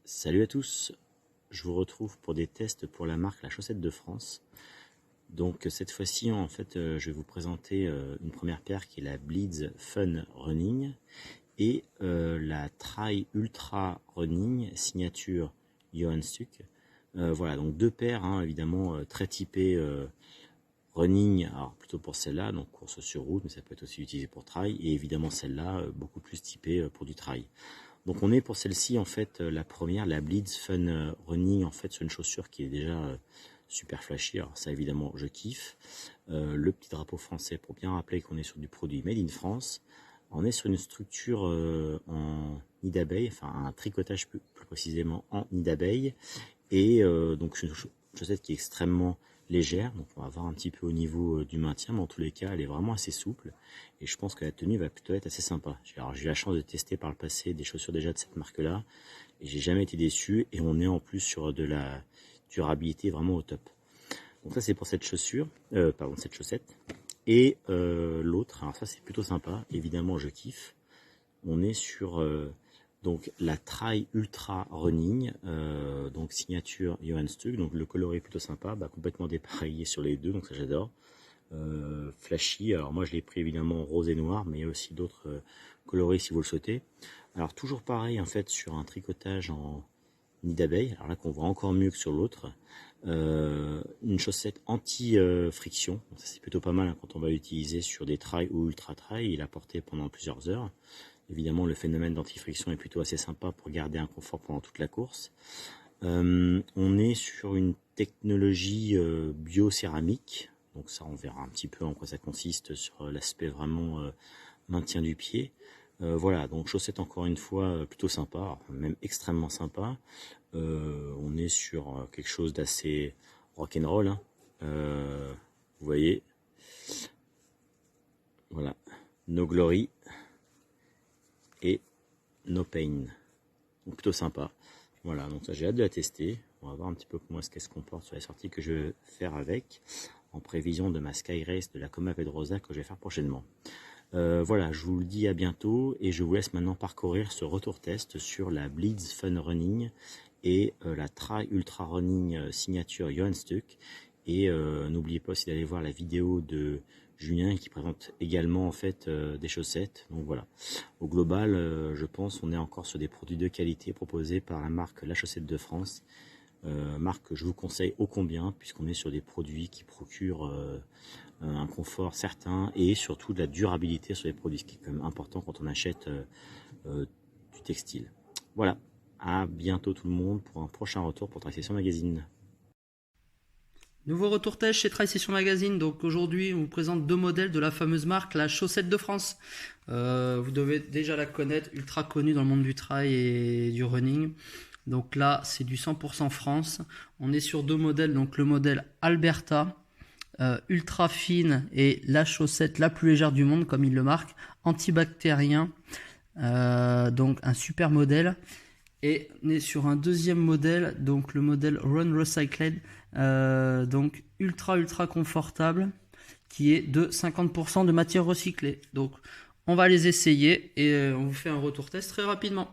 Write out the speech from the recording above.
Salut à tous, je vous retrouve pour des tests pour la marque La Chaussette de France. Donc cette fois-ci en fait je vais vous présenter une première paire qui est la Bleeds Fun Running et la Trail Ultra Running signature Johan Stuck. Voilà, donc deux paires évidemment très typées running, alors plutôt pour celle-là, donc course sur route, mais ça peut être aussi utilisé pour trail, et évidemment celle-là beaucoup plus typée pour du trail. Donc on est pour celle-ci en fait la première, la Bleeds Fun Running, en fait sur une chaussure qui est déjà super flashy. Alors ça évidemment je kiffe. Le petit drapeau français pour bien rappeler qu'on est sur du produit made in France. On est sur une structure en nid d'abeille, enfin un tricotage plus précisément en nid d'abeille. Et donc une chaussette qui est extrêmement légère, donc on va voir un petit peu au niveau du maintien, mais en tous les cas elle est vraiment assez souple et je pense que la tenue va plutôt être assez sympa. Alors j'ai eu la chance de tester par le passé des chaussures déjà de cette marque là et j'ai jamais été déçu, et on est en plus sur de la durabilité vraiment au top. Donc ça c'est pour cette chaussure, cette chaussette. Et l'autre, alors ça c'est plutôt sympa, évidemment je kiffe, on est sur donc la Trail Ultra Running, donc signature Johan Stuck, donc le coloris est plutôt sympa, complètement dépareillé sur les deux, donc ça j'adore. Flashy, alors moi je l'ai pris évidemment rose et noir, mais il y a aussi d'autres coloris si vous le souhaitez. Alors toujours pareil en fait sur un tricotage en nid d'abeille, alors là qu'on voit encore mieux que sur l'autre. Une chaussette anti-friction, ça c'est plutôt pas mal quand on va l'utiliser sur des trails ou ultra trails et la porter pendant plusieurs heures. Évidemment, le phénomène d'anti-friction est plutôt assez sympa pour garder un confort pendant toute la course. On est sur une technologie biocéramique, donc ça on verra un petit peu en quoi ça consiste sur l'aspect vraiment maintien du pied. Voilà, donc chaussette encore une fois plutôt sympa, même extrêmement sympa. On est sur quelque chose d'assez rock'n'roll, vous voyez. Voilà, No Glory et No Pain, donc plutôt sympa. Voilà, donc ça j'ai hâte de la tester. On va voir un petit peu comment est-ce qu'elle se comporte sur les sorties que je vais faire avec, en prévision de ma Sky Race de la Coma Pedrosa que je vais faire prochainement. Voilà, je vous le dis à bientôt et je vous laisse maintenant parcourir ce retour test sur la Bleeds Fun Running et la Trail Ultra Running signature Johan Stuck. Et n'oubliez pas aussi d'aller voir la vidéo de Julien qui présente également en fait des chaussettes. Donc voilà, au global je pense on est encore sur des produits de qualité proposés par la marque La Chaussette de France, marque que je vous conseille ô combien puisqu'on est sur des produits qui procurent un confort certain et surtout de la durabilité sur les produits, ce qui est quand même important quand on achète du textile. Voilà, à bientôt tout le monde pour un prochain retour pour Trail Session Magazine. Nouveau retour test chez Trail Session Magazine. Donc aujourd'hui, on vous présente deux modèles de la fameuse marque La Chaussette de France. Vous devez déjà la connaître, ultra connue dans le monde du trail et du running. Donc là, c'est du 100% France. On est sur deux modèles. Donc le modèle Alberta, ultra fine et la chaussette la plus légère du monde, comme il le marque, antibactérien. Donc un super modèle. Et on est sur un deuxième modèle, donc le modèle Run Recycled, donc ultra confortable, qui est de 50% de matière recyclée. Donc on va les essayer et on vous fait un retour test très rapidement.